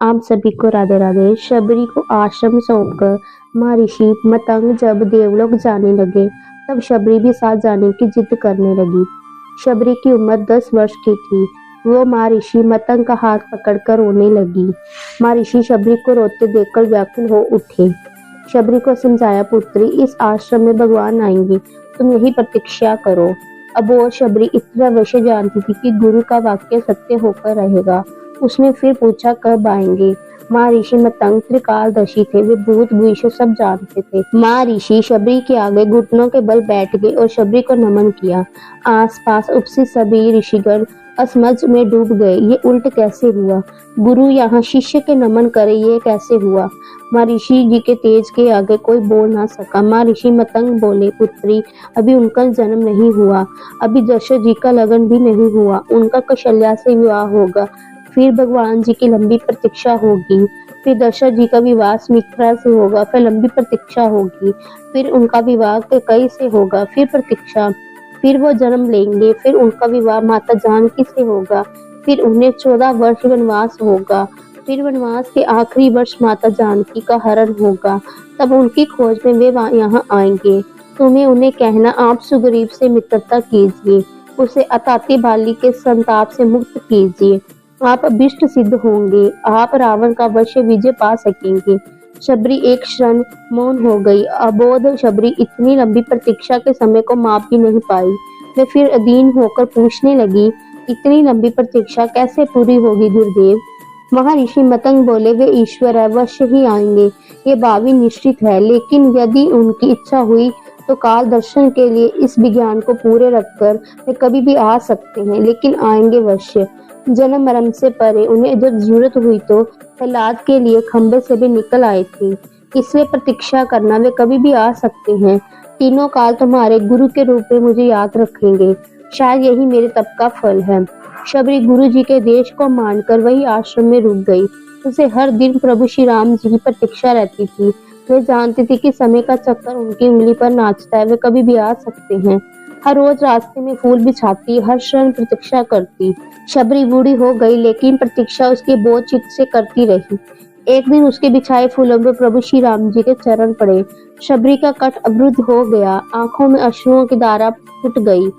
आप सभी को राधे राधे। शबरी को आश्रम सौंपकर महर्षि मतंग जब देवलोक जाने लगे, तब शबरी भी साथ जाने की जिद करने लगी। शबरी की उम्र 10 वर्ष की थी। वो महर्षि मतंग का हाथ पकड़कर रोने लगी। महर्षि शबरी को रोते देखकर व्याकुल हो उठे। शबरी को समझाया, पुत्री, इस आश्रम में भगवान आएंगे, तुम यही प्रतीक्षा करो। अब वो शबरी इतना अवश्य जानती थी कि गुरु का वाक्य सत्य होकर रहेगा। उसने फिर पूछा, कब आएंगे? महर्षि मतंग त्रिकालदर्शी थे, वे भूत भविष्य सब जानते थे। महर्षि शबरी के आगे घुटनों के बल बैठ गए और शबरी को नमन किया। आसपास उपस्थित सभी ऋषिगण असमझ में डूब गए। ये उल्ट कैसे हुआ? गुरु यहाँ शिष्य के नमन करे, ये कैसे हुआ? महर्षि जी के तेज के आगे कोई बोल ना सका। महर्षि मतंग बोले, पुत्री, अभी उनका जन्म नहीं हुआ, अभी दशरथ जी का लगन भी नहीं हुआ, उनका कौशल्या से विवाह होगा, फिर भगवान जी की लंबी प्रतीक्षा होगी, फिर दशरथ जी का विवाह सुमित्रा से होगा, फिर लंबी प्रतीक्षा होगी, फिर उनका विवाह कैकेयी से होगा, फिर प्रतीक्षा, फिर वो जन्म लेंगे, फिर उनका विवाह माता जानकी से होगा, फिर उन्हें 14 वर्ष वनवास होगा, फिर वनवास के आखिरी वर्ष माता जानकी का हरण होगा, तब उनकी खोज में वे यहाँ आएंगे। तुम्हें उन्हें कहना, आप सुग्रीव से मित्रता कीजिए, उसे अताती बाली के संताप से मुक्त कीजिए, आप अभिष्ट सिद्ध होंगे, आप रावण का अवश्य विजय पा सकेंगे। शबरी एक क्षण मौन हो गई। अबोध शबरी इतनी लंबी प्रतीक्षा के समय को माप भी नहीं पाई। वे फिर अधीन होकर पूछने लगी, इतनी लंबी प्रतीक्षा कैसे पूरी होगी गुरुदेव? महर्षि मतंग बोले, वे ईश्वर है, अवश्य ही आएंगे, ये भावी निश्चित है, लेकिन यदि उनकी इच्छा हुई तो काल दर्शन के लिए इस विज्ञान को पूरे रखकर वे कभी भी आ सकते हैं, लेकिन आएंगे अवश्य। जन्म मरण से परे उन्हें जब जरूरत हुई तो प्रहलाद के लिए खंबे से भी निकल आए थे, इसलिए प्रतीक्षा करना, वे कभी भी आ सकते हैं। तीनों काल तुम्हारे गुरु के रूप में मुझे याद रखेंगे, शायद यही मेरे तप का फल है। शबरी गुरु जी के देश को मानकर वही आश्रम में रुक गई। उसे हर दिन प्रभु श्री राम जी की प्रतीक्षा रहती थी। वे जानती थी कि समय का चक्कर उनकी उंगली पर नाचता है, वे कभी भी आ सकते हैं। हर रोज रास्ते में फूल बिछाती, हर क्षण प्रतीक्षा करती। शबरी बूढ़ी हो गई, लेकिन प्रतीक्षा उसकी बहुत चित्त से करती रही। एक दिन उसके बिछाए फूलों पर प्रभु श्री राम जी के चरण पड़े। शबरी का कंठ अवरुद्ध हो गया, आंखों में अश्रुओं की धारा फूट गई।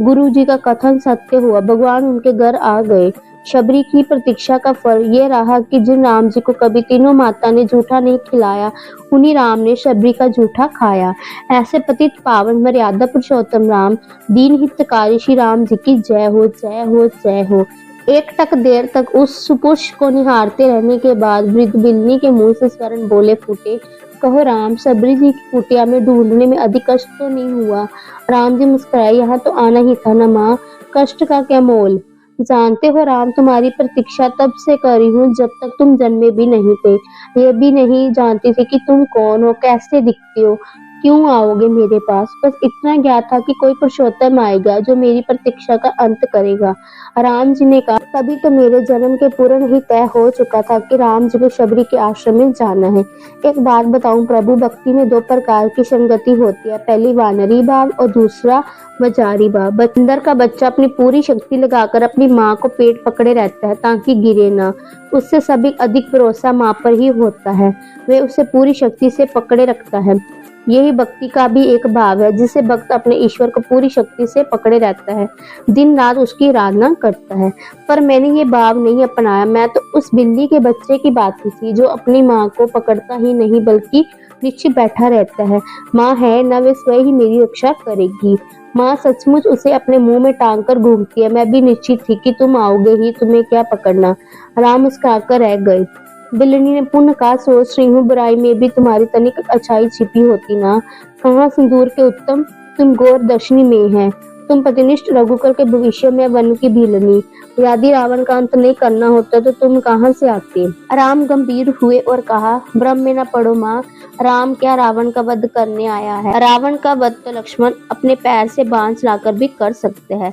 गुरु जी का कथन सत्य हुआ, भगवान उनके घर आ गए। शबरी की प्रतीक्षा का फल ये रहा कि जिन राम जी को कभी तीनों माता ने जूठा नहीं खिलाया, उन्हीं राम ने शबरी का जूठा खाया। ऐसे पतित पावन मर्यादा पुरुषोत्तम राम, दीन हितकारी श्री राम जी की जय हो, जय हो, जय हो। एक टक देर तक उस सुपुष्प को निहारते रहने के बाद वृद्ध बिल्ली के मुंह से स्वर्ण बोले फूटे, कहो राम, शबरी जी की कुटिया में ढूंढने में अधिक कष्ट तो नहीं हुआ? राम जी मुस्कुराए, यहाँ तो आना ही था न माँ, कष्ट का क्या मोल? जानते हो राम, तुम्हारी प्रतीक्षा तब से करी हूँ जब तक तुम जन्मे भी नहीं थे। ये भी नहीं जानती थी कि तुम कौन हो, कैसे दिखते हो, क्यों आओगे मेरे पास। बस इतना ज्ञात था कि कोई पुरुषोत्तम आएगा जो मेरी प्रतीक्षा का अंत करेगा। राम जी ने कहा, तभी तो मेरे जन्म के पूर्ण ही तय हो चुका था कि राम जी को शबरी के आश्रम में जाना है। एक बात बताऊं प्रभु, भक्ति में 2 प्रकार की संगति होती है, पहली वानरी भाव और दूसरा वजारी भाव। बंदर का बच्चा अपनी पूरी शक्ति लगाकर अपनी माँ को पेट पकड़े रहता है ताकि गिरे ना। उससे सभी अधिक भरोसा माँ पर ही होता है, वे उसे पूरी शक्ति से पकड़े रखता है। यही भक्ति का भी एक भाव है, जिसे भक्त अपने ईश्वर को पूरी शक्ति से पकड़े रहता है, दिन रात उसकी आराधना करता है। पर मैंने ये भाव नहीं अपनाया। मैं तो उस बिल्ली के बच्चे की बात थी जो अपनी माँ को पकड़ता ही नहीं बल्कि नीचे बैठा रहता है। माँ है न, वे स्वयं ही मेरी रक्षा करेगी। माँ सचमुच उसे अपने मुंह में टांग कर घूमती है। मैं भी निश्चित थी कि तुम आओगे ही, तुम्हें क्या पकड़ना। राम मुस्कुराकर रह गए। बिल्ली ने पुनः कहा, सोच रही हूँ बुराई में भी तुम्हारी तनिक अच्छाई छिपी होती ना। कहाँ सिंदूर के उत्तम, तुम गौर दर्शनी में है, तुम पतिनिष्ठ रघुकुल के भविष्य में वन की भीलनी। यदि रावण का अंत नहीं करना होता तो तुम कहाँ से आते? राम गंभीर हुए और कहा, भ्रम में न पड़ो माँ, राम क्या रावण का वध करने आया है? रावण का वध तो लक्ष्मण अपने पैर से बांस लाकर भी कर सकते हैं।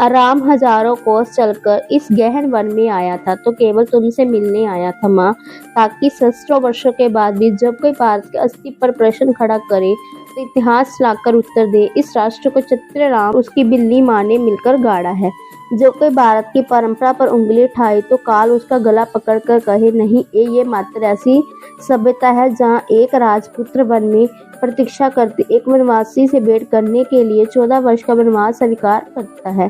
राम हजारों कोस चलकर इस गहन वन में आया था तो केवल तुमसे मिलने आया था माँ, ताकि सहस्त्रों वर्षों के बाद भी जब कोई भारत के अस्तित्व पर प्रश्न खड़ा करे तो इतिहास लाकर उत्तर दे, इस राष्ट्र को क्षत्रिय राम उसकी बिल्ली माँ ने मिलकर गाड़ा है। जो कोई भारत की परंपरा पर उंगली उठाए तो काल उसका गला पकड़कर कहे, नहीं, ये मात्र ऐसी सभ्यता है जहाँ एक राजपुत्र वन में प्रतीक्षा करते एक वनवासी से भेंट करने के लिए 14 वर्ष का वनवास स्वीकार करता है।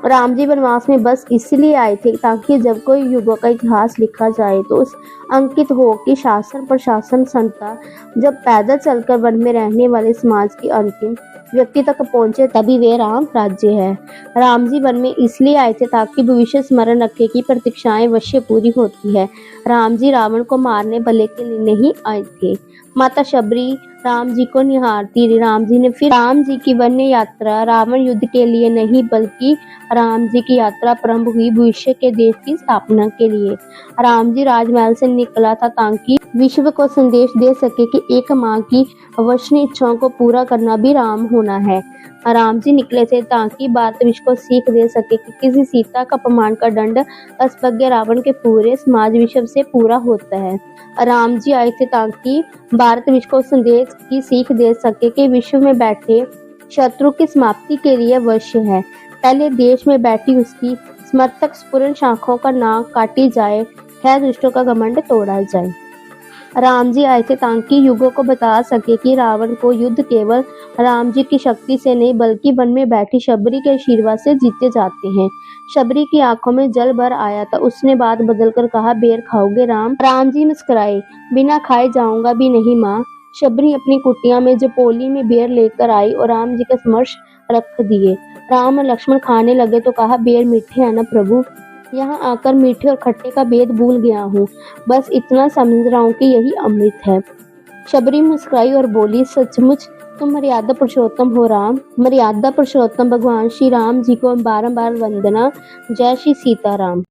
राम जी वनवास में बस इसलिए आए थे ताकि जब कोई युगों का इतिहास लिखा जाए तो उस अंकित हो कि शासन प्रशासन संता जब पैदल चलकर वन में रहने वाले समाज के अंतिम व्यक्ति तक पहुंचे तभी वे राम राज्य है। राम जी वन में इसलिए आए थे ताकि भविष्य स्मरण रखे कि प्रतीक्षाएं अवश्य पूरी होती है। राम जी रावण को मारने भले के लिए नहीं आए थे। माता शबरी राम जी को निहारती। राम जी ने फिर राम जी की वन्य यात्रा रावण युद्ध के लिए नहीं बल्कि राम जी की यात्रा प्रारंभ हुई भविष्य के देश की स्थापना के लिए। राम जी राजमहल से निकला था ताकि विश्व को संदेश दे सके कि एक माँ की अवश्य इच्छाओं को पूरा करना भी राम होना है। राम जी निकले थे ताकि भारत विश्व को सीख दे सके कि किसी सीता का अपमान का दंड असभ्य रावण के पूरे समाज विश्व से पूरा होता है। राम जी आए थे ताकि भारत विश्व को संदेश की सीख दे सके कि विश्व में बैठे शत्रु की समाप्ति के लिए अवश्य है। पहले देश में बैठी उसकी समर्थक स्फुरन शाखाओं का नाक काटी जाए, है दुष्टों का घमंड तोड़ा जाए। राम जी आए थे ताकि युगों को बता सके कि रावण को युद्ध केवल राम जी की शक्ति से नहीं बल्कि वन में बैठी शबरी के आशीर्वाद से जीते जाते हैं। शबरी की आंखों में जल भर आया था। उसने बात बदलकर कहा, बेर खाओगे राम? राम जी मुस्कुराए, बिना खाए जाऊंगा भी नहीं माँ। शबरी अपनी कुटिया में जपोली में बेर लेकर आई और राम जी के समक्ष रख दिए। राम और लक्ष्मण खाने लगे तो कहा, बेर मीठे हैं ना प्रभु? यहाँ आकर मीठे और खट्टे का भेद भूल गया हूँ, बस इतना समझ रहा हूँ कि यही अमृत है। शबरी मुस्कुराई और बोली, सचमुच तुम मर्यादा पुरुषोत्तम हो राम। मर्यादा पुरुषोत्तम भगवान श्री राम जी को बारंबार वंदना। जय श्री सीताराम।